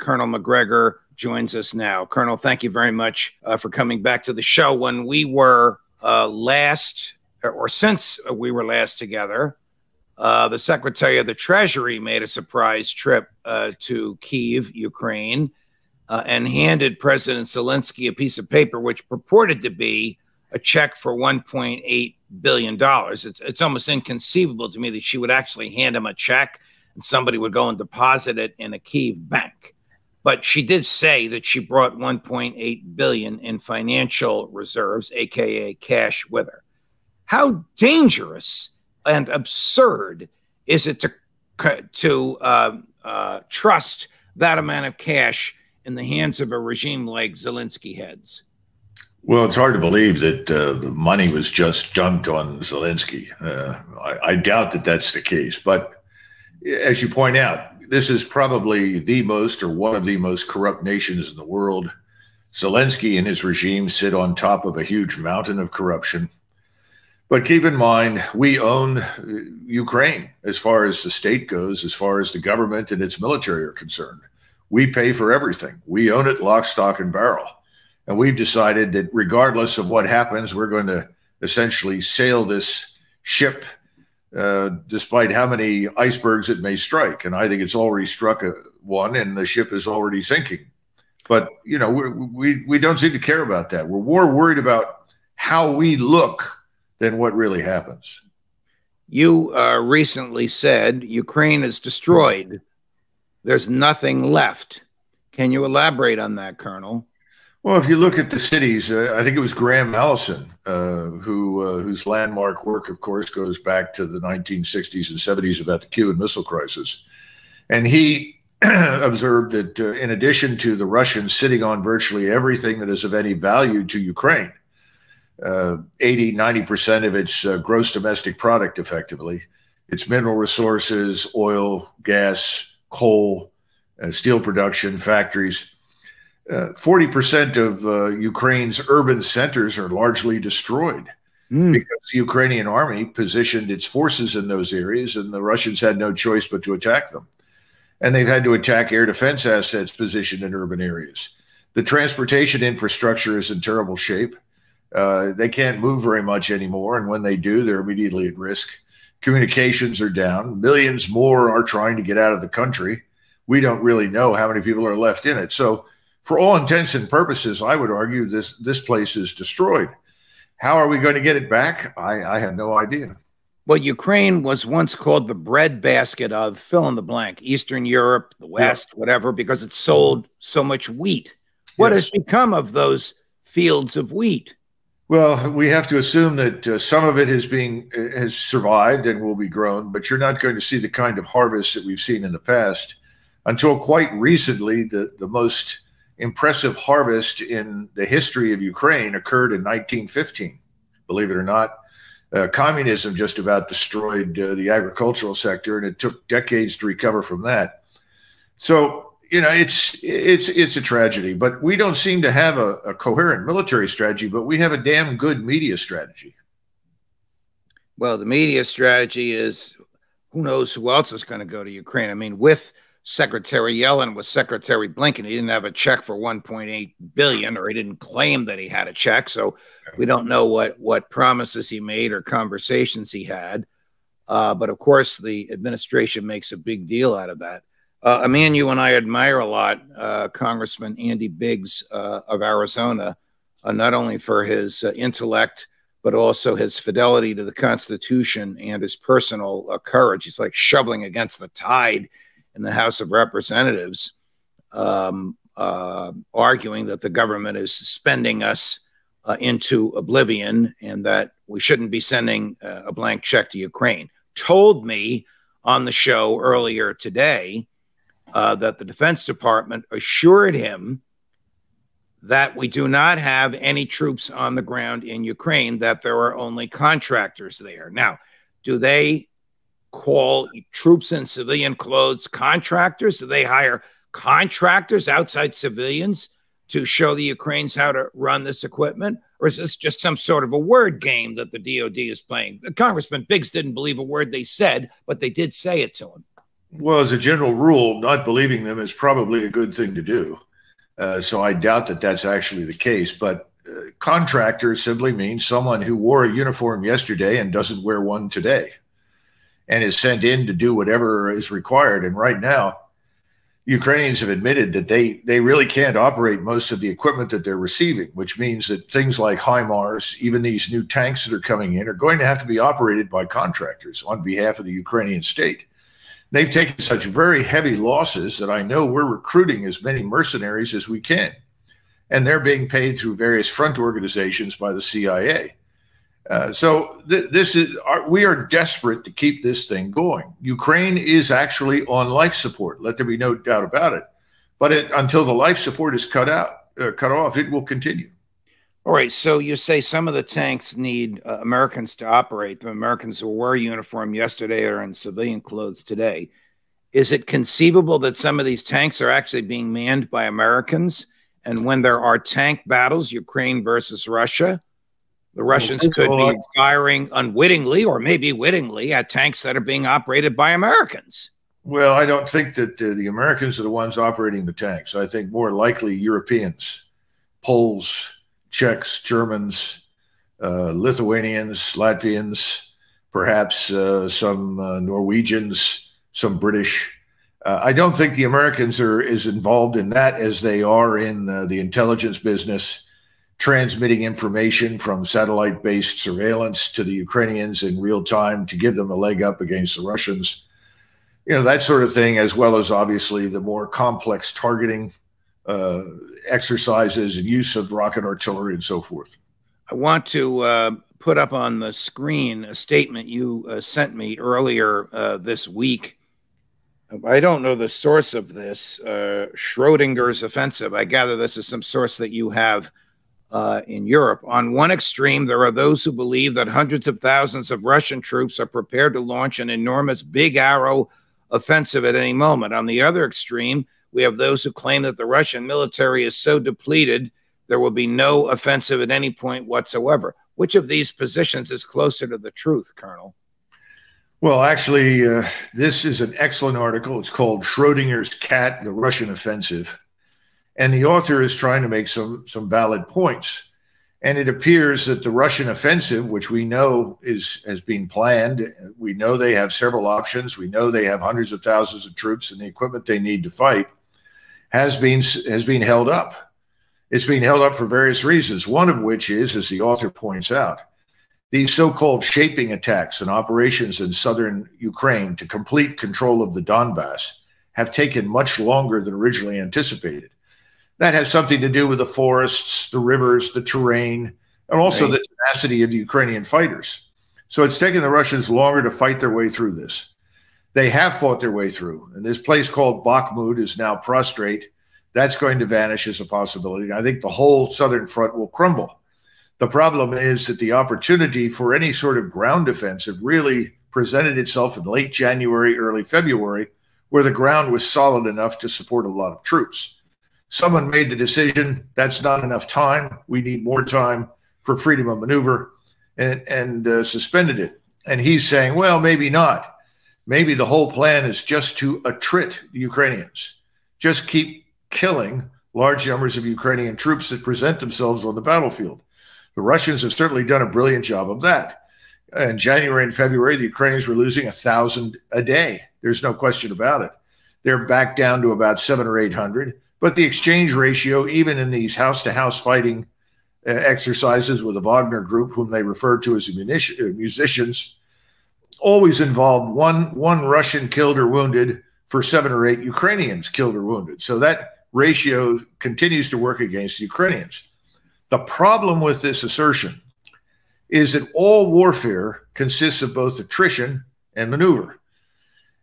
Colonel McGregor joins us now. Colonel, thank you very much for coming back to the show. When we were since we were last together, the Secretary of the Treasury made a surprise trip to Kyiv, Ukraine, and handed President Zelensky a piece of paper which purported to be a check for $1.8 billion. It's almost inconceivable to me that she would actually hand him a check and somebody would go and deposit it in a Kyiv bank. But she did say that she brought $1.8 billion in financial reserves, aka cash, with her. How dangerous and absurd is it to trust that amount of cash in the hands of a regime like Zelensky heads? Well, it's hard to believe that the money was just dumped on Zelensky. I doubt that that's the case. But as you point out, this is probably the most or one of the most corrupt nations in the world. Zelensky and his regime sit on top of a huge mountain of corruption. But keep in mind, we own Ukraine as far as the state goes, as far as the government and its military are concerned. We pay for everything. We own it lock, stock, and barrel. And we've decided that regardless of what happens, we're going to essentially sail this ship despite how many icebergs it may strike. And I think it's already struck one, and the ship is already sinking. But, you know, we don't seem to care about that. We're more worried about how we look than what really happens. You recently said Ukraine is destroyed. There's nothing left. Can you elaborate on that, Colonel? Well, if you look at the cities, I think it was Graham Allison, whose landmark work, of course, goes back to the 1960s and 70s about the Cuban Missile Crisis. And he observed that in addition to the Russians sitting on virtually everything that is of any value to Ukraine, 80–90% of its gross domestic product, effectively, its mineral resources, oil, gas, coal, steel production, factories, 40% of Ukraine's urban centers are largely destroyed because the Ukrainian army positioned its forces in those areas, and the Russians had no choice but to attack them. And they've had to attack air defense assets positioned in urban areas. The transportation infrastructure is in terrible shape. They can't move very much anymore, and when they do, they're immediately at risk. Communications are down. Millions more are trying to get out of the country. We don't really know how many people are left in it. So for all intents and purposes, I would argue this place is destroyed. How are we going to get it back? I have no idea. Well, Ukraine was once called the breadbasket of fill in the blank, Eastern Europe, the West, whatever, because it sold so much wheat. What has become of those fields of wheat? Well, we have to assume that some of it has survived and will be grown, but you're not going to see the kind of harvest that we've seen in the past. Until quite recently, the most impressive harvest in the history of Ukraine occurred in 1915. Believe it or not, communism just about destroyed the agricultural sector, and it took decades to recover from that. So, you know, it's a tragedy, but we don't seem to have a coherent military strategy, but we have a damn good media strategy. Well, the media strategy is who knows who else is going to go to Ukraine. I mean, with Secretary Yellen, with Secretary Blinken, he didn't have a check for $1.8 billion, or he didn't claim that he had a check. So we don't know what promises he made or conversations he had. But of course, the administration makes a big deal out of that. A man you and I admire a lot, Congressman Andy Biggs of Arizona, not only for his intellect, but also his fidelity to the Constitution and his personal courage. He's like shoveling against the tide in the House of Representatives, arguing that the government is suspending us into oblivion and that we shouldn't be sending a blank check to Ukraine. Told me on the show earlier today that the Defense Department assured him that we do not have any troops on the ground in Ukraine, that there are only contractors there. Now, do they call troops in civilian clothes contractors? Do they hire contractors, outside civilians, to show the Ukrainians how to run this equipment? Or is this just some sort of a word game that the DOD is playing? Congressman Biggs didn't believe a word they said, but they did say it to him. Well, as a general rule, not believing them is probably a good thing to do. So I doubt that that's actually the case. But contractor simply means someone who wore a uniform yesterday and doesn't wear one today and is sent in to do whatever is required. And right now, Ukrainians have admitted that they really can't operate most of the equipment that they're receiving, which means that things like HIMARS, even these new tanks that are coming in, are going to have to be operated by contractors on behalf of the Ukrainian state. They've taken such very heavy losses that I know we're recruiting as many mercenaries as we can. And they're being paid through various front organizations by the CIA. We are desperate to keep this thing going. Ukraine is actually on life support. Let there be no doubt about it. But until the life support is cut off, it will continue. All right. So you say some of the tanks need Americans to operate. The Americans who wore a uniform yesterday are in civilian clothes today. Is it conceivable that some of these tanks are actually being manned by Americans? And when there are tank battles, Ukraine versus Russia, the Russians could be firing unwittingly or maybe wittingly at tanks that are being operated by Americans. Well, I don't think that the Americans are the ones operating the tanks. I think more likely Europeans, Poles, Czechs, Germans, Lithuanians, Latvians, perhaps some Norwegians, some British. I don't think the Americans are as involved in that as they are in the intelligence business, transmitting information from satellite-based surveillance to the Ukrainians in real time to give them a leg up against the Russians. You know, that sort of thing, as well as obviously the more complex targeting exercises and use of rocket artillery and so forth. I want to put up on the screen a statement you sent me earlier this week. I don't know the source of this, Schrodinger's offensive. I gather this is some source that you have in Europe. On one extreme, there are those who believe that hundreds of thousands of Russian troops are prepared to launch an enormous big arrow offensive at any moment. On the other extreme, we have those who claim that the Russian military is so depleted, there will be no offensive at any point whatsoever. Which of these positions is closer to the truth, Colonel? Well, actually, this is an excellent article. It's called Schrodinger's Cat, the Russian Offensive. And the author is trying to make some valid points. And it appears that the Russian offensive, which we know has been planned, we know they have several options. We know they have hundreds of thousands of troops and the equipment they need to fight, has been held up. It's being held up for various reasons, one of which is, as the author points out, these so-called shaping attacks and operations in southern Ukraine to complete control of the Donbass have taken much longer than originally anticipated. That has something to do with the forests, the rivers, the terrain, and also the tenacity of the Ukrainian fighters. So it's taken the Russians longer to fight their way through this. They have fought their way through, and this place called Bakhmut is now prostrate. That's going to vanish as a possibility. I think the whole southern front will crumble. The problem is that the opportunity for any sort of ground offensive really presented itself in late January, early February, where the ground was solid enough to support a lot of troops. Someone made the decision, that's not enough time. We need more time for freedom of maneuver, and suspended it. And he's saying, well, maybe not. Maybe the whole plan is just to attrit the Ukrainians. Just keep killing large numbers of Ukrainian troops that present themselves on the battlefield. The Russians have certainly done a brilliant job of that. In January and February, the Ukrainians were losing 1,000 a day. There's no question about it. They're back down to about 700 or 800. But the exchange ratio, even in these house-to-house fighting exercises with the Wagner group, whom they refer to as musicians, always involved one Russian killed or wounded for 7 or 8 Ukrainians killed or wounded. So that ratio continues to work against the Ukrainians. The problem with this assertion is that all warfare consists of both attrition and maneuver.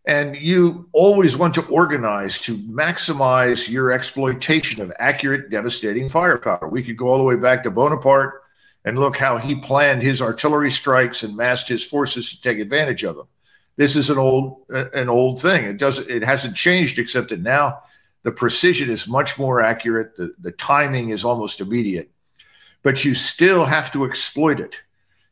And you always want to organize to maximize your exploitation of accurate, devastating firepower. We could go all the way back to Bonaparte and look how he planned his artillery strikes and massed his forces to take advantage of them. This is an old thing. It hasn't changed, except that now the precision is much more accurate. The timing is almost immediate. But you still have to exploit it.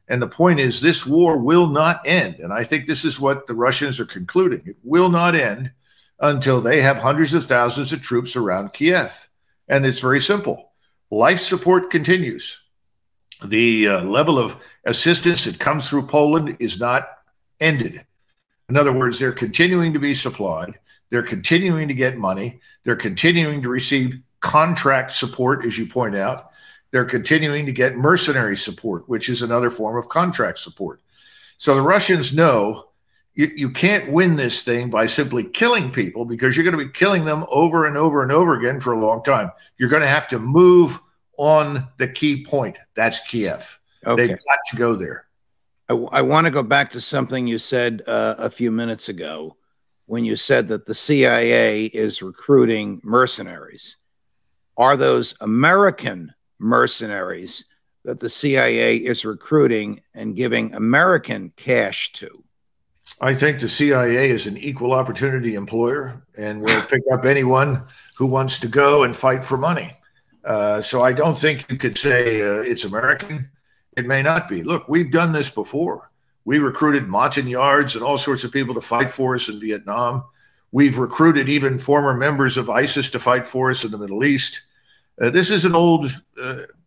And the point is, this war will not end. And I think this is what the Russians are concluding. It will not end until they have hundreds of thousands of troops around Kiev. And it's very simple. Life support continues. The level of assistance that comes through Poland is not ended. In other words, they're continuing to be supplied. They're continuing to get money. They're continuing to receive contract support, as you point out. They're continuing to get mercenary support, which is another form of contract support. So the Russians know you can't win this thing by simply killing people, because you're going to be killing them over and over and over again for a long time. You're going to have to move on the key point. That's Kiev. Okay. They've got to go there. I want to go back to something you said a few minutes ago when you said that the CIA is recruiting mercenaries. Are those American mercenaries that the CIA is recruiting and giving American cash to? I think the CIA is an equal opportunity employer and will pick up anyone who wants to go and fight for money. So I don't think you could say it's American. It may not be. Look, we've done this before. We recruited Montagnards and all sorts of people to fight for us in Vietnam. We've recruited even former members of ISIS to fight for us in the Middle East. This is an old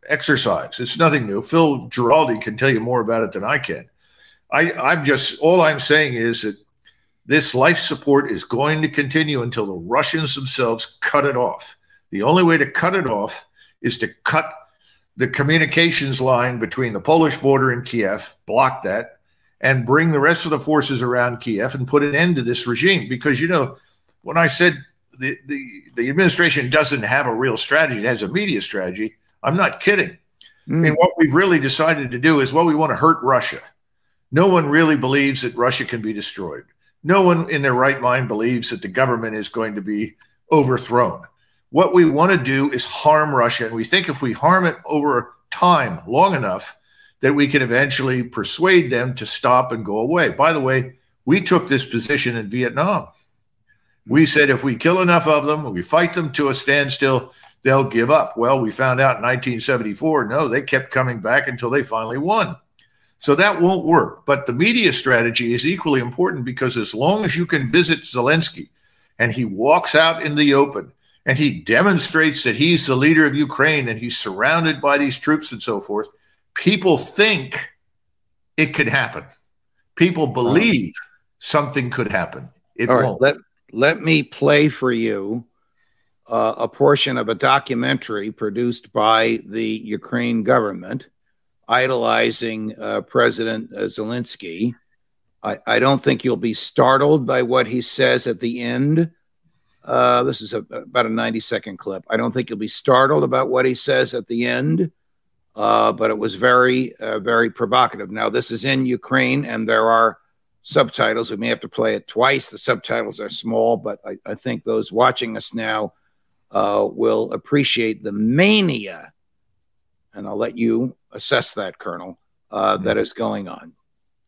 exercise. It's nothing new. Phil Giraldi can tell you more about it than I can. All I'm saying is that this life support is going to continue until the Russians themselves cut it off. The only way to cut it off is to cut the communications line between the Polish border and Kiev, block that, and bring the rest of the forces around Kiev and put an end to this regime. Because, you know, when I said the administration doesn't have a real strategy, it has a media strategy, I'm not kidding. I mean, what we've really decided to do is, well, we want to hurt Russia. No one really believes that Russia can be destroyed. No one in their right mind believes that the government is going to be overthrown. What we want to do is harm Russia. And we think if we harm it over time long enough, that we can eventually persuade them to stop and go away. By the way, we took this position in Vietnam. We said if we kill enough of them, we fight them to a standstill, they'll give up. Well, we found out in 1974, no, they kept coming back until they finally won. So that won't work. But the media strategy is equally important, because as long as you can visit Zelensky and he walks out in the open and he demonstrates that he's the leader of Ukraine and he's surrounded by these troops and so forth, people think it could happen. People believe something could happen. It won't. Let me play for you a portion of a documentary produced by the Ukraine government idolizing President Zelensky. I don't think you'll be startled by what he says at the end. This is about a 90-second clip. I don't think you'll be startled about what he says at the end, but it was very, very provocative. Now, this is in Ukraine, and there are subtitles. We may have to play it twice. The subtitles are small, but I think those watching us now will appreciate the mania, and I'll let you assess that, Colonel, that is going on.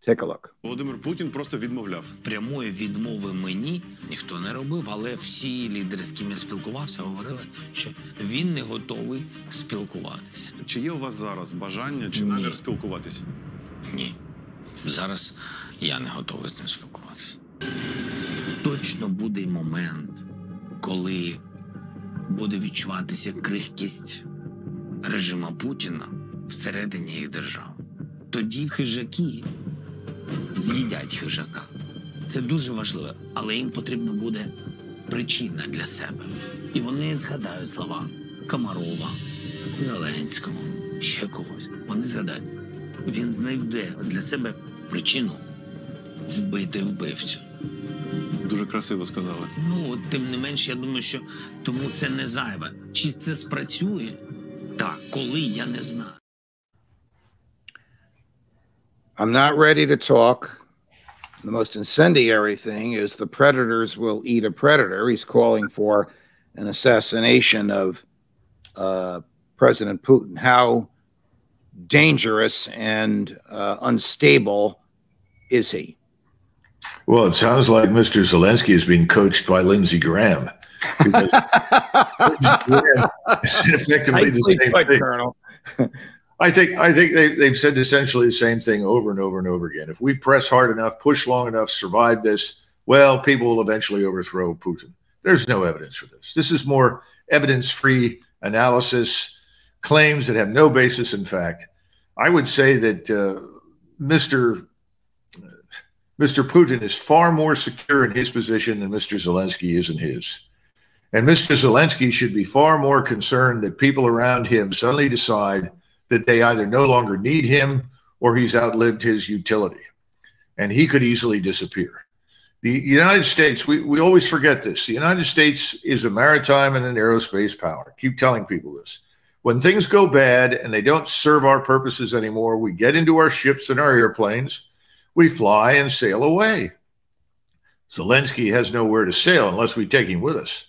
Take a look. Володимир Путін просто відмовляв. Прямої відмови мені ніхто не робив, але всі лідери, з ким я спілкувався, говорили, що він не готовий спілкуватися. Чи є у вас зараз бажання чи намір спілкуватися? Ні. Зараз я не готовий з ним спілкуватися. Точно буде момент, коли буде відчуватися крихкість режиму Путіна всередині їх держав. Тоді хижаки з'їдять хижака. Це дуже важливо, але їм потрібна буде причина для себе. І вони згадають слова Комарова, Зеленського, ще когось. Вони згадають. Він знайде для себе причину вбити вбивцю. Дуже красиво сказали. Ну, тим не менш, я думаю, що тому це не зайве. Чи це спрацює? Так, коли, я не знаю. I'm not ready to talk. The most incendiary thing is the predators will eat a predator. He's calling for an assassination of President Putin. How dangerous and unstable is he? Well, it sounds like Mr. Zelensky is being coached by Lindsey Graham. It's effectively the same thing. Colonel. I think they've said essentially the same thing over and over and over again. If we press hard enough, push long enough, survive this, well, people will eventually overthrow Putin. There's no evidence for this. This is more evidence-free analysis, claims that have no basis in fact. I would say that Mr. Putin is far more secure in his position than Mr. Zelensky is in his. And Mr. Zelensky should be far more concerned that people around him suddenly decide that they either no longer need him or he's outlived his utility. And he could easily disappear. The United States, we always forget this. The United States is a maritime and an aerospace power. Keep telling people this. When things go bad and they don't serve our purposes anymore, we get into our ships and our airplanes, we fly and sail away. Zelensky has nowhere to sail unless we take him with us.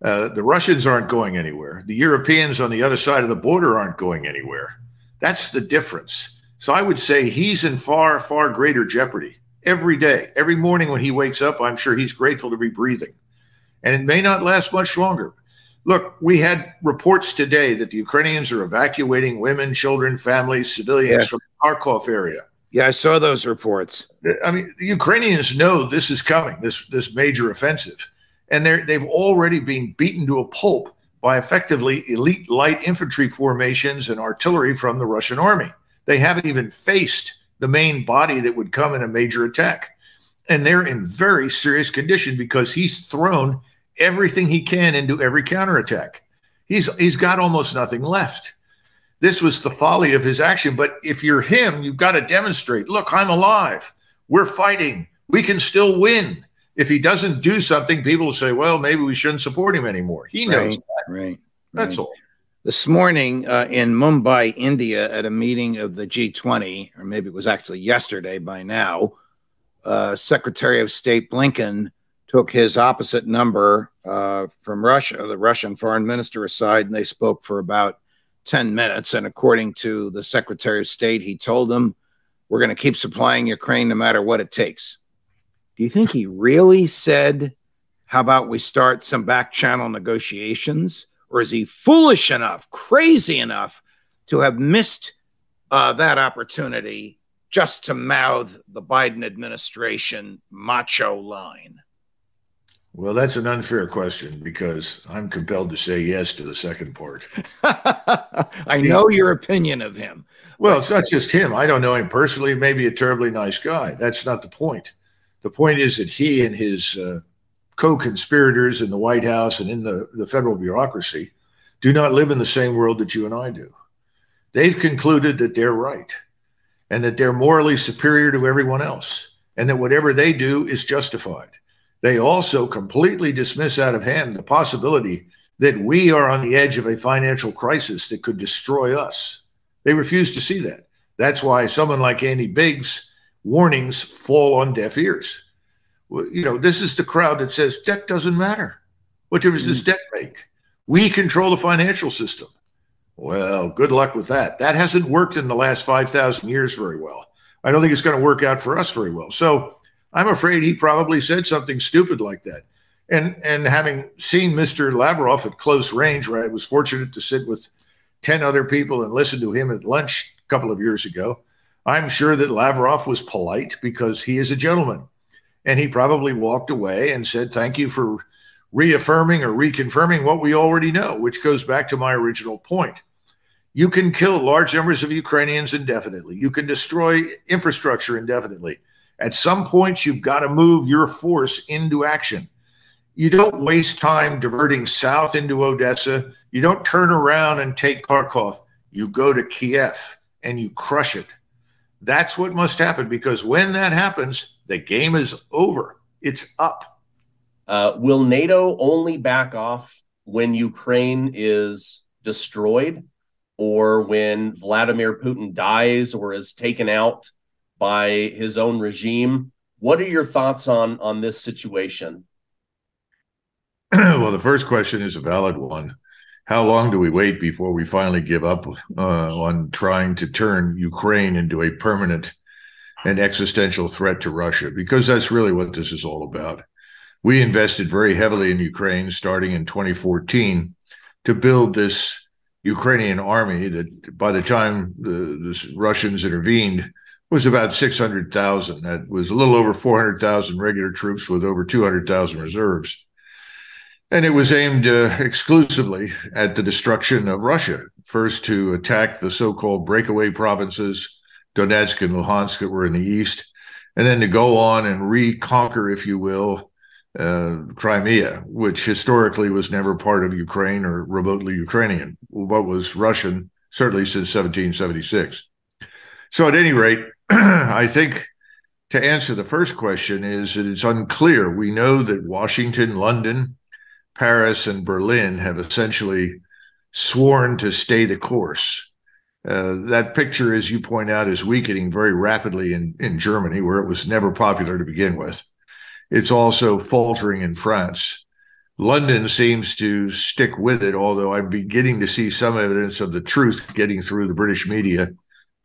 The Russians aren't going anywhere. The Europeans on the other side of the border aren't going anywhere. That's the difference. So I would say he's in far, far greater jeopardy every day. Every morning when he wakes up, I'm sure he's grateful to be breathing. And it may not last much longer. Look, we had reports today that the Ukrainians are evacuating women, children, families, civilians from the Kharkov area. Yeah, I saw those reports. I mean, the Ukrainians know this is coming, this major offensive. And they've already been beaten to a pulp by effectively elite light infantry formations and artillery from the Russian army. They haven't even faced the main body that would come in a major attack. And they're in very serious condition because he's thrown everything he can into every counterattack. He's got almost nothing left. This was the folly of his action. But if you're him, you've got to demonstrate, look, I'm alive. We're fighting. We can still win. If he doesn't do something, people will say, well, maybe we shouldn't support him anymore. He knows that. Right. That's all. This morning in Mumbai, India, at a meeting of the G20, or maybe it was actually yesterday by now, Secretary of State Blinken took his opposite number from Russia, the Russian foreign minister, aside, and they spoke for about 10 minutes. And according to the Secretary of State, he told them, we're going to keep supplying Ukraine no matter what it takes. Do you think he really said, how about we start some back channel negotiations? Or is he foolish enough, crazy enough to have missed that opportunity just to mouth the Biden administration macho line? Well, that's an unfair question because I'm compelled to say yes to the second part. I know your opinion of him. Well, it's not just him. I don't know him personally. Maybe a terribly nice guy. That's not the point. The point is that he and his co-conspirators in the White House and in the federal bureaucracy do not live in the same world that you and I do. They've concluded that they're right and that they're morally superior to everyone else and that whatever they do is justified. They also completely dismiss out of hand the possibility that we are on the edge of a financial crisis that could destroy us. They refuse to see that. That's why someone like Andy Biggs' warnings fall on deaf ears. You know, this is the crowd that says debt doesn't matter. What difference does debt make? We control the financial system. Well, good luck with that. That hasn't worked in the last 5,000 years very well. I don't think it's going to work out for us very well. So I'm afraid he probably said something stupid like that. And having seen Mr. Lavrov at close range, where I was fortunate to sit with 10 other people and listen to him at lunch a couple of years ago, I'm sure that Lavrov was polite because he is a gentleman. And he probably walked away and said, thank you for reaffirming or reconfirming what we already know, which goes back to my original point. You can kill large numbers of Ukrainians indefinitely. You can destroy infrastructure indefinitely. At some point, you've got to move your force into action. You don't waste time diverting south into Odessa. You don't turn around and take Kharkov. You go to Kiev and you crush it. That's what must happen, because when that happens, the game is over. It's up. Will NATO only back off when Ukraine is destroyed or when Vladimir Putin dies or is taken out by his own regime? What are your thoughts on this situation? Well, the first question is a valid one. How long do we wait before we finally give up on trying to turn Ukraine into a permanent and existential threat to Russia? Because that's really what this is all about. We invested very heavily in Ukraine starting in 2014 to build this Ukrainian army that by the time the Russians intervened was about 600,000. That was a little over 400,000 regular troops with over 200,000 reserves. And it was aimed exclusively at the destruction of Russia, first to attack the so-called breakaway provinces, Donetsk and Luhansk, that were in the east, and then to go on and reconquer, if you will, Crimea, which historically was never part of Ukraine or remotely Ukrainian, but was Russian, certainly since 1776. So at any rate, I think to answer the first question is that it's unclear. We know that Washington, London, Paris, and Berlin have essentially sworn to stay the course. That picture, as you point out, is weakening very rapidly in Germany, where it was never popular to begin with. It's also faltering in France. London seems to stick with it, although I'm beginning to see some evidence of the truth getting through the British media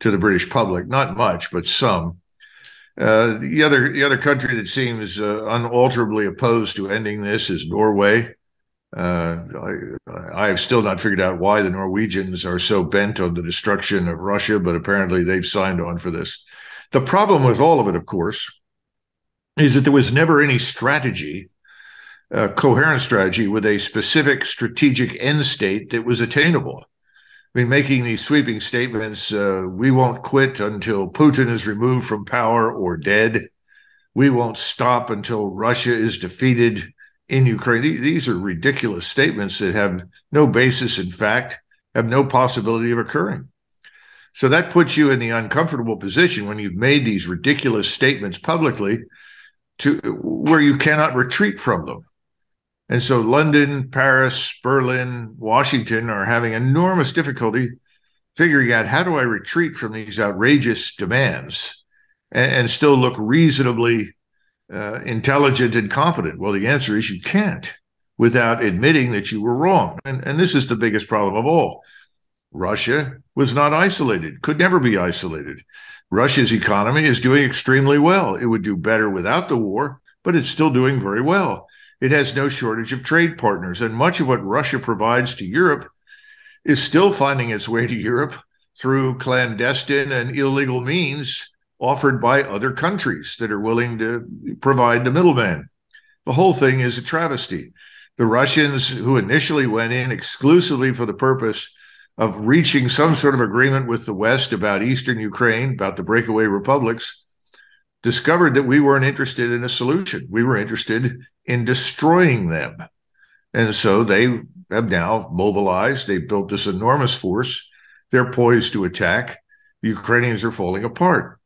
to the British public. Not much, but some. The other country that seems unalterably opposed to ending this is Norway. I have still not figured out why the Norwegians are so bent on the destruction of Russia, but apparently they've signed on for this. The problem with all of it, of course, is that there was never any strategy, coherent strategy with a specific strategic end state that was attainable. I mean, making these sweeping statements, we won't quit until Putin is removed from power or dead. We won't stop until Russia is defeated in Ukraine. These are ridiculous statements that have no basis in fact, have no possibility of occurring. So that puts you in the uncomfortable position when you've made these ridiculous statements publicly to where you cannot retreat from them. And so London, Paris, Berlin, Washington are having enormous difficulty figuring out, how do I retreat from these outrageous demands and still look reasonably intelligent and competent? Well, the answer is you can't, without admitting that you were wrong. And this is the biggest problem of all. Russia was not isolated, could never be isolated. Russia's economy is doing extremely well. It would do better without the war, but it's still doing very well. It has no shortage of trade partners, and much of what Russia provides to Europe is still finding its way to Europe through clandestine and illegal means offered by other countries that are willing to provide the middleman. The whole thing is a travesty. The Russians, who initially went in exclusively for the purpose of reaching some sort of agreement with the West about Eastern Ukraine, about the breakaway republics, discovered that we weren't interested in a solution. We were interested in destroying them. And so they have now mobilized. They've built this enormous force. They're poised to attack. The Ukrainians are falling apart.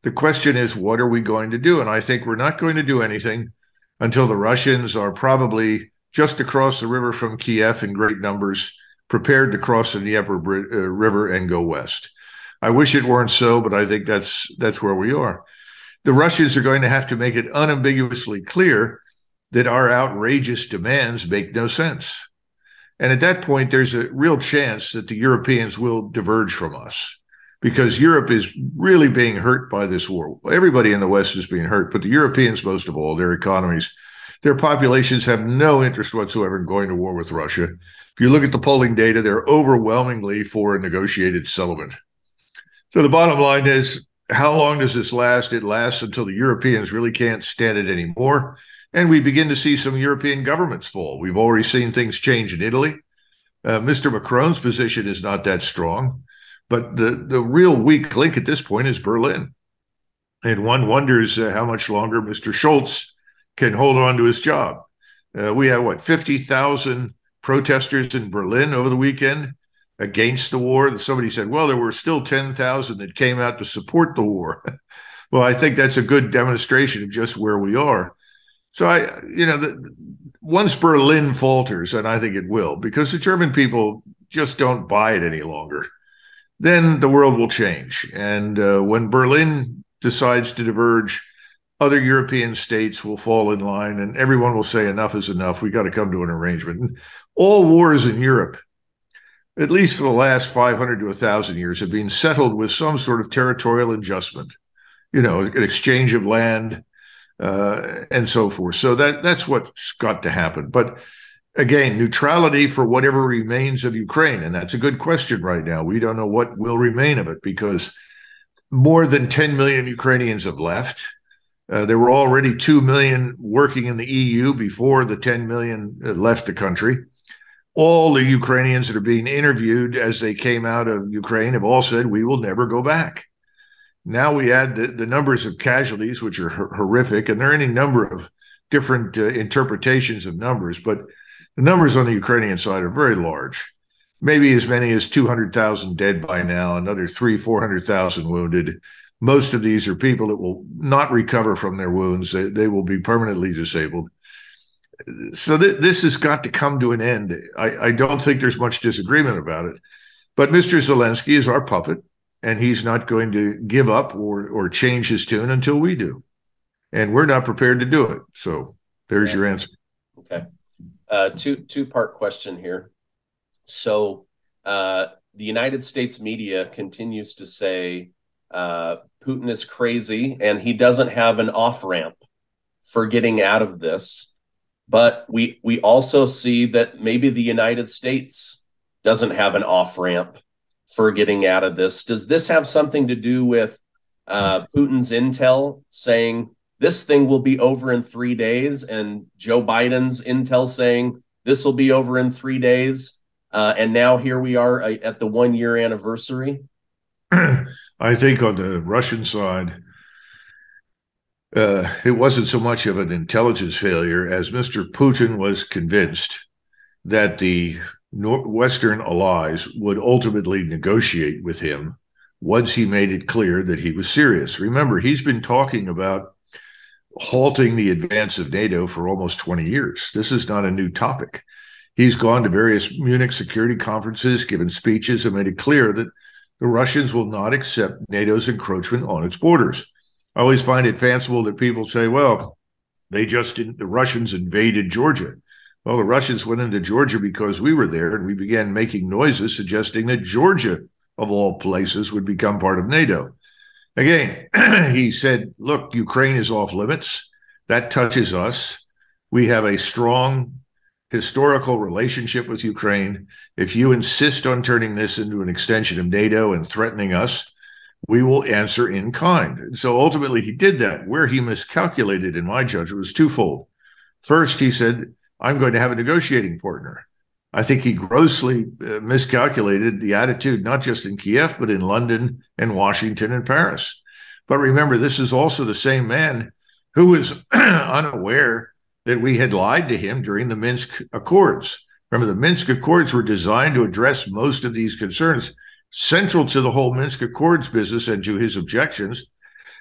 The question is, what are we going to do? And I think we're not going to do anything until the Russians are probably just across the river from Kiev in great numbers, prepared to cross the Dnieper River and go west. I wish it weren't so, but I think that's where we are. The Russians are going to have to make it unambiguously clear that our outrageous demands make no sense. And at that point, there's a real chance that the Europeans will diverge from us, because Europe is really being hurt by this war. Everybody in the West is being hurt, but the Europeans, most of all, their economies, their populations have no interest whatsoever in going to war with Russia. If you look at the polling data, they're overwhelmingly for a negotiated settlement. So the bottom line is, how long does this last? It lasts until the Europeans really can't stand it anymore, and we begin to see some European governments fall. We've already seen things change in Italy. Mr. Macron's position is not that strong, but the real weak link at this point is Berlin. And one wonders how much longer Mr. Scholz can hold on to his job. We have, 50,000 protesters in Berlin over the weekend against the war. Somebody said, well, there were still 10,000 that came out to support the war. Well, I think that's a good demonstration of just where we are. So once Berlin falters, and I think it will, because the German people just don't buy it any longer, then the world will change. And when Berlin decides to diverge, other European states will fall in line, and everyone will say enough is enough. We got to come to an arrangement. And all wars in Europe, at least for the last 500 to 1,000 years, have been settled with some sort of territorial adjustment, an exchange of land and so forth. So that's what's got to happen. But again, neutrality for whatever remains of Ukraine. And that's a good question right now. We don't know what will remain of it because more than 10 million Ukrainians have left. There were already 2 million working in the EU before the 10 million left the country. All the Ukrainians that are being interviewed as they came out of Ukraine have all said, we will never go back. Now we add the numbers of casualties, which are horrific, and there are any number of different interpretations of numbers, but the numbers on the Ukrainian side are very large. Maybe as many as 200,000 dead by now, another 400,000 wounded. Most of these are people that will not recover from their wounds. They will be permanently disabled. So this has got to come to an end. I don't think there's much disagreement about it. But Mr. Zelensky is our puppet, and he's not going to give up or change his tune until we do. And we're not prepared to do it. So there's your answer. Okay. Two-part question here. So the United States media continues to say Putin is crazy and he doesn't have an off-ramp for getting out of this. But we also see that maybe the United States doesn't have an off-ramp for getting out of this. Does this have something to do with Putin's intel saying this thing will be over in 3 days and Joe Biden's intel saying this will be over in 3 days? And now here we are at the 1 year anniversary. I think on the Russian side, it wasn't so much of an intelligence failure as Mr. Putin was convinced that the Western allies would ultimately negotiate with him once he made it clear that he was serious. Remember, he's been talking about halting the advance of NATO for almost 20 years. This is not a new topic. He's gone to various Munich security conferences, given speeches, and made it clear that the Russians will not accept NATO's encroachment on its borders. I always find it fanciful that people say, well, the Russians invaded Georgia. Well, the Russians went into Georgia because we were there, and we began making noises suggesting that Georgia, of all places, would become part of NATO. Again, he said, look, Ukraine is off limits. That touches us. We have a strong historical relationship with Ukraine. If you insist on turning this into an extension of NATO and threatening us, we will answer in kind. And so ultimately he did that. Where he miscalculated, in my judgment, was twofold. First, he said, I'm going to have a negotiating partner. I think he grossly miscalculated the attitude, not just in Kiev, but in London and Washington and Paris. But remember, this is also the same man who was unaware that we had lied to him during the Minsk Accords. Remember, the Minsk Accords were designed to address most of these concerns. Central to the whole Minsk Accords business and to his objections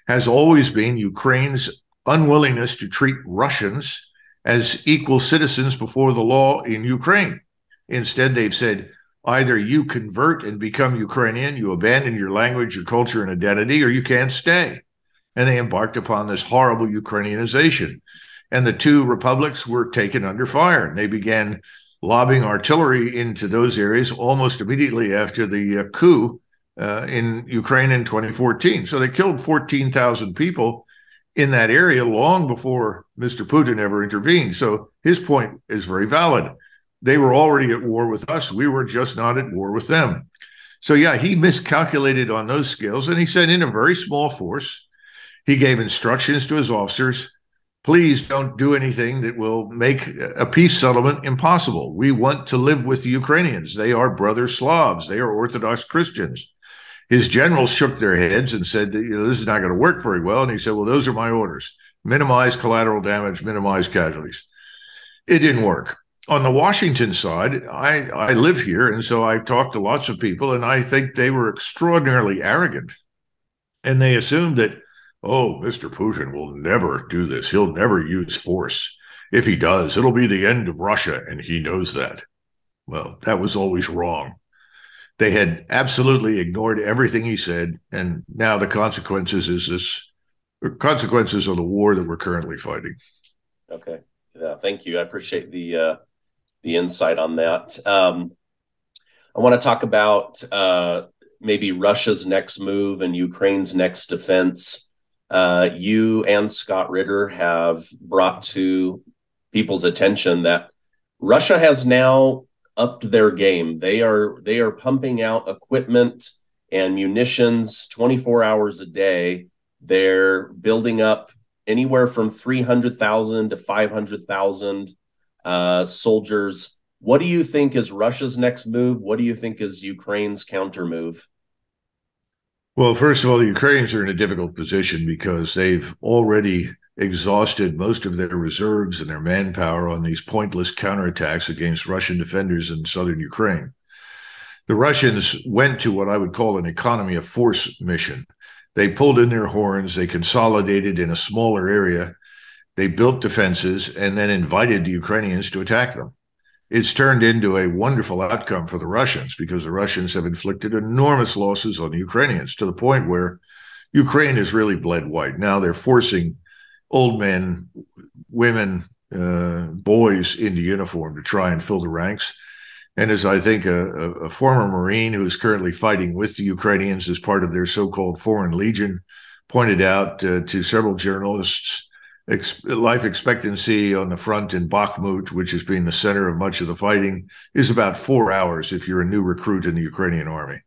has always been Ukraine's unwillingness to treat Russians as equal citizens before the law in Ukraine. Instead, they've said, either you convert and become Ukrainian, you abandon your language, your culture, and identity, or you can't stay. And they embarked upon this horrible Ukrainianization. And the two republics were taken under fire. And they began lobbing artillery into those areas almost immediately after the coup in Ukraine in 2014. So they killed 14,000 people in that area long before Mr. Putin ever intervened. So his point is very valid. They were already at war with us. We were just not at war with them. So, yeah, he miscalculated on those scales, and he sent in a very small force. He gave instructions to his officers, please don't do anything that will make a peace settlement impossible. We want to live with the Ukrainians. They are brother Slavs. They are Orthodox Christians. His generals shook their heads and said, this is not going to work very well. And he said, well, those are my orders. Minimize collateral damage, minimize casualties. It didn't work. On the Washington side, I live here, and so I've talked to lots of people, and I think they were extraordinarily arrogant. And they assumed that, oh, Mr. Putin will never do this. He'll never use force. If he does, it'll be the end of Russia, and he knows that. Well, that was always wrong. They had absolutely ignored everything he said, and now the consequences are the war that we're currently fighting. Okay. Yeah, thank you. I appreciate the insight on that. I want to talk about maybe Russia's next move and Ukraine's next defense. You and Scott Ritter have brought to people's attention that Russia has now upped their game. They are pumping out equipment and munitions 24 hours a day. They're building up anywhere from 300,000 to 500,000 soldiers. What do you think is Russia's next move? What do you think is Ukraine's counter move? Well, first of all, the Ukrainians are in a difficult position because they've already exhausted most of their reserves and their manpower on these pointless counterattacks against Russian defenders in southern Ukraine. The Russians went to what I would call an economy of force mission. They pulled in their horns, they consolidated in a smaller area, they built defenses, and then invited the Ukrainians to attack them. It's turned into a wonderful outcome for the Russians because the Russians have inflicted enormous losses on the Ukrainians to the point where Ukraine has really bled white. Now they're forcing old men, women, boys into uniform to try and fill the ranks. And as I think a former Marine who is currently fighting with the Ukrainians as part of their so-called Foreign Legion pointed out to several journalists, life expectancy on the front in Bakhmut, which has been the center of much of the fighting, is about 4 hours if you're a new recruit in the Ukrainian army.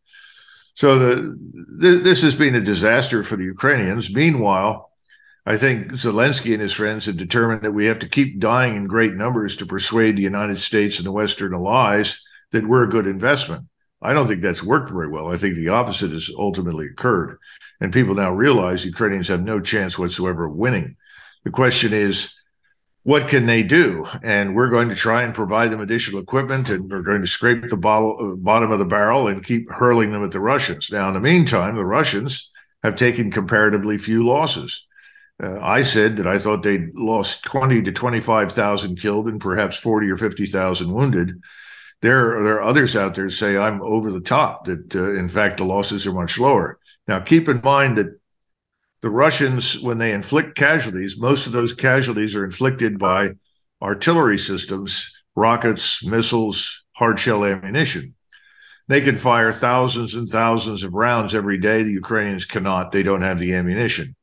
So this has been a disaster for the Ukrainians. Meanwhile, I think Zelensky and his friends have determined that we have to keep dying in great numbers to persuade the United States and the Western allies that we're a good investment. I don't think that's worked very well. I think the opposite has ultimately occurred. And people now realize Ukrainians have no chance whatsoever of winning. The question is, what can they do? And we're going to try and provide them additional equipment, and we're going to scrape the bottom of the barrel and keep hurling them at the Russians. Now, in the meantime, the Russians have taken comparatively few losses. I said that I thought they'd lost 20 to 25,000 killed and perhaps 40 or 50,000 wounded. There are others out there who say I'm over the top, that in fact the losses are much lower. Now, keep in mind that the Russians, when they inflict casualties, most of those casualties are inflicted by artillery systems, rockets, missiles, hard shell ammunition. They can fire thousands and thousands of rounds every day. The Ukrainians cannot. They don't have the ammunition.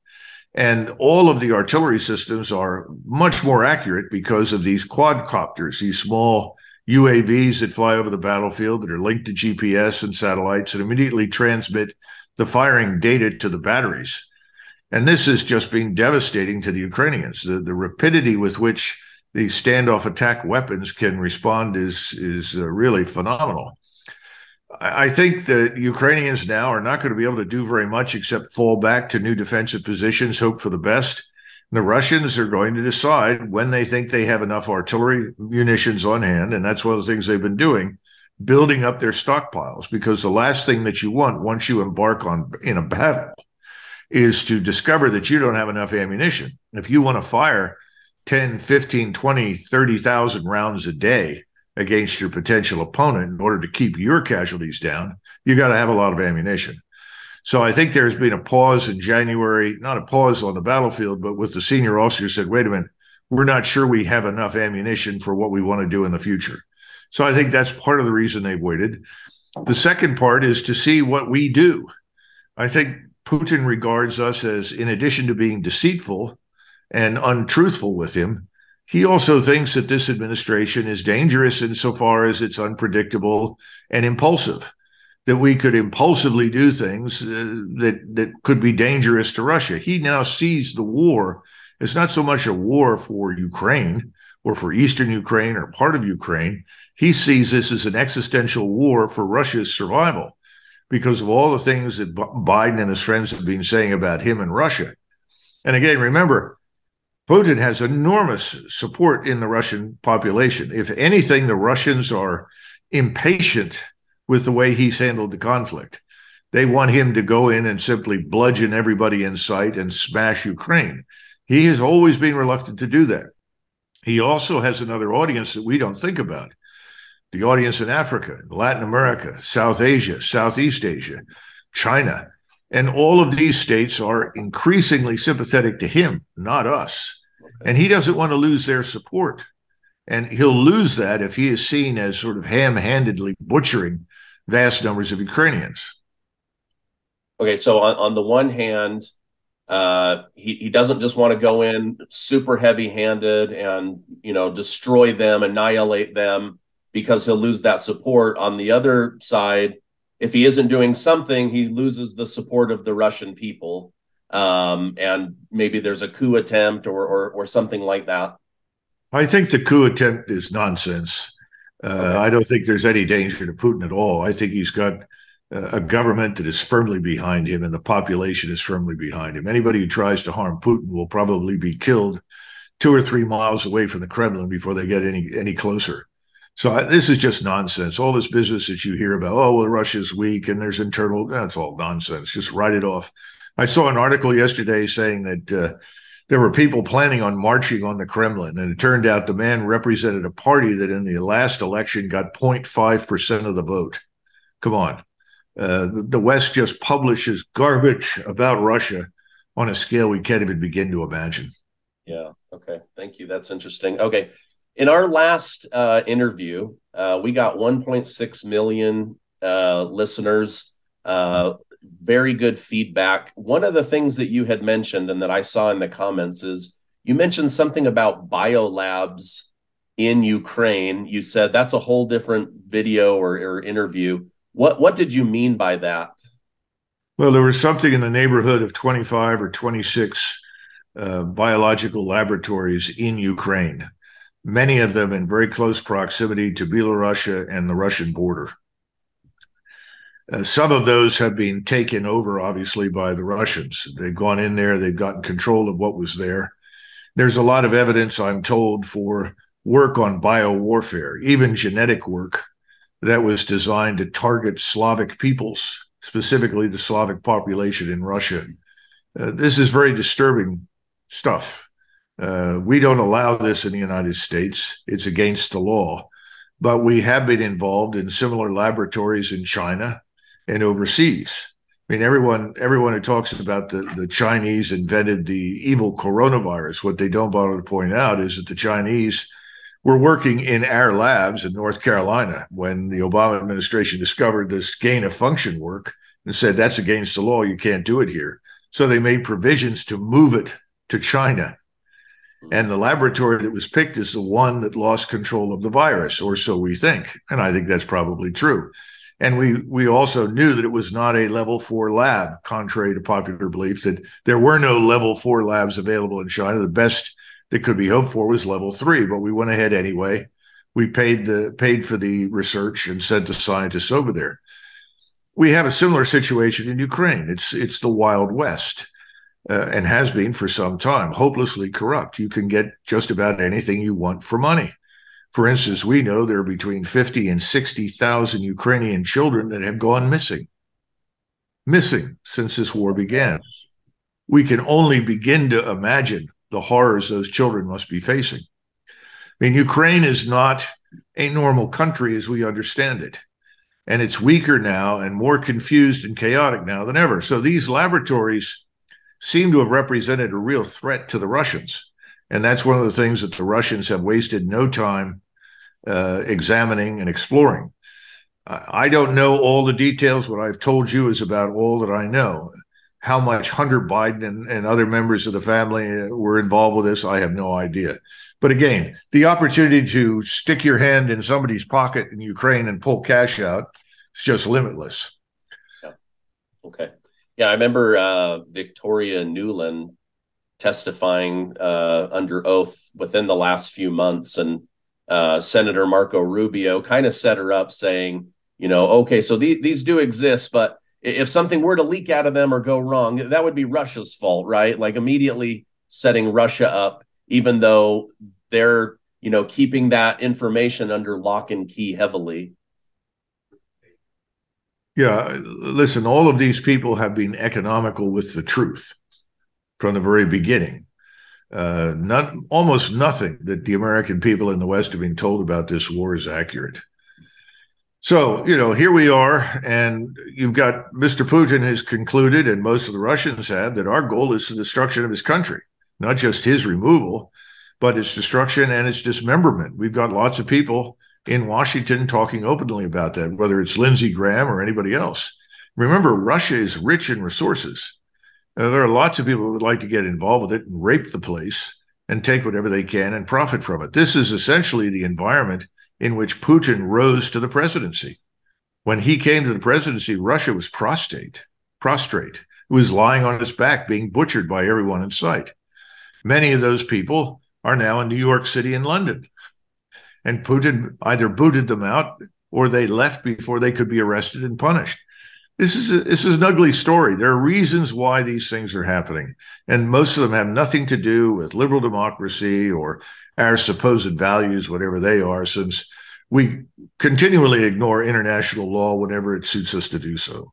And all of the artillery systems are much more accurate because of these quadcopters, these small UAVs that fly over the battlefield that are linked to GPS and satellites and immediately transmit the firing data to the batteries. And this has just been devastating to the Ukrainians. The rapidity with which these standoff attack weapons can respond is really phenomenal. I think the Ukrainians now are not going to be able to do very much except fall back to new defensive positions, hope for the best. And the Russians are going to decide when they think they have enough artillery munitions on hand, and that's one of the things they've been doing, building up their stockpiles, because the last thing that you want once you embark in a battle is to discover that you don't have enough ammunition. If you want to fire 10, 15, 20, 30,000 rounds a day against your potential opponent in order to keep your casualties down, you got to have a lot of ammunition. So I think there's been a pause in January, not a pause on the battlefield, but with the senior officers said, wait a minute, we're not sure we have enough ammunition for what we want to do in the future. So I think that's part of the reason they've waited. The second part is to see what we do. I think Putin regards us as, in addition to being deceitful and untruthful with him, he also thinks that this administration is dangerous insofar as it's unpredictable and impulsive, that we could impulsively do things that could be dangerous to Russia. He now sees the war as not so much a war for Ukraine or for Eastern Ukraine or part of Ukraine. He sees this as an existential war for Russia's survival because of all the things that Biden and his friends have been saying about him and Russia. And again, remember, Putin has enormous support in the Russian population. If anything, the Russians are impatient with the way he's handled the conflict. They want him to go in and simply bludgeon everybody in sight and smash Ukraine. He has always been reluctant to do that. He also has another audience that we don't think about. The audience in Africa, Latin America, South Asia, Southeast Asia, China. And all of these states are increasingly sympathetic to him, not us. And he doesn't want to lose their support. And he'll lose that if he is seen as sort of ham-handedly butchering vast numbers of Ukrainians. Okay, so on the one hand, He doesn't just want to go in super heavy-handed and, destroy them, annihilate them, because he'll lose that support. On the other side, if he isn't doing something, he loses the support of the Russian people. And maybe there's a coup attempt or something like that. I think the coup attempt is nonsense. Okay. I don't think there's any danger to Putin at all. I think he's got a government that is firmly behind him, and the population is firmly behind him. Anybody who tries to harm Putin will probably be killed 2 or 3 miles away from the Kremlin before they get any closer. So this is just nonsense. All this business that you hear about, oh, well, Russia's weak and there's internal, that's all nonsense. Just write it off. I saw an article yesterday saying that there were people planning on marching on the Kremlin, and it turned out the man represented a party that in the last election got 0.5% of the vote. Come on. The West just publishes garbage about Russia on a scale we can't even begin to imagine. Yeah. Okay. Thank you. That's interesting. Okay. In our last interview, we got 1.6 million listeners. Very good feedback. One of the things that you had mentioned and that I saw in the comments is you mentioned something about biolabs in Ukraine. You said that's a whole different video or interview. What did you mean by that? Well, there was something in the neighborhood of 25 or 26 biological laboratories in Ukraine, many of them in very close proximity to Belarus and the Russian border. Some of those have been taken over, obviously, by the Russians. They've gone in there, they've gotten control of what was there. There's a lot of evidence, I'm told, for work on biowarfare, even genetic work that was designed to target Slavic peoples, specifically the Slavic population in Russia. This is very disturbing stuff. We don't allow this in the United States. It's against the law. But we have been involved in similar laboratories in China and overseas. I mean, everyone who talks about the Chinese invented the evil coronavirus, what they don't bother to point out is that the Chinese were working in our labs in North Carolina when the Obama administration discovered this gain of function work and said, that's against the law, you can't do it here. So they made provisions to move it to China. And the laboratory that was picked is the one that lost control of the virus, or so we think. And I think that's probably true. And we also knew that it was not a level 4 lab, contrary to popular belief, that there were no level 4 labs available in China. The best that could be hoped for was level 3, but we went ahead anyway. We paid for the research and sent the scientists over there. We have a similar situation in Ukraine. It's the Wild West, and has been for some time, hopelessly corrupt. You can get just about anything you want for money. For instance, we know there are between 50 and 60,000 Ukrainian children that have gone missing since this war began. We can only begin to imagine the horrors those children must be facing. I mean, Ukraine is not a normal country as we understand it. And it's weaker now and more confused and chaotic now than ever. So these laboratories seem to have represented a real threat to the Russians. And that's one of the things that the Russians have wasted no time examining and exploring. I don't know all the details. What I've told you is about all that I know. How much Hunter Biden and other members of the family were involved with this, I have no idea. But again, the opportunity to stick your hand in somebody's pocket in Ukraine and pull cash out is just limitless. Yeah. Okay. Yeah, I remember Victoria Nuland testifying under oath within the last few months, and Senator Marco Rubio kind of set her up saying, okay, so these do exist, but if something were to leak out of them or go wrong, that would be Russia's fault, right? Like immediately setting Russia up, even though they're, keeping that information under lock and key heavily. Yeah, listen, all of these people have been economical with the truth from the very beginning. Almost nothing that the American people in the West have been told about this war is accurate. So, here we are, and you've got Mr. Putin has concluded, and most of the Russians have, that our goal is the destruction of his country, not just his removal, but its destruction and its dismemberment. We've got lots of people in Washington talking openly about that, whether it's Lindsey Graham or anybody else. Remember, Russia is rich in resources. There are lots of people who would like to get involved with it and rape the place and take whatever they can and profit from it. This is essentially the environment in which Putin rose to the presidency. When he came to the presidency, Russia was prostrate. It was lying on its back, being butchered by everyone in sight. Many of those people are now in New York City and London. And Putin either booted them out or they left before they could be arrested and punished. This is an ugly story. There are reasons why these things are happening, and most of them have nothing to do with liberal democracy or our supposed values, whatever they are, since we continually ignore international law whenever it suits us to do so.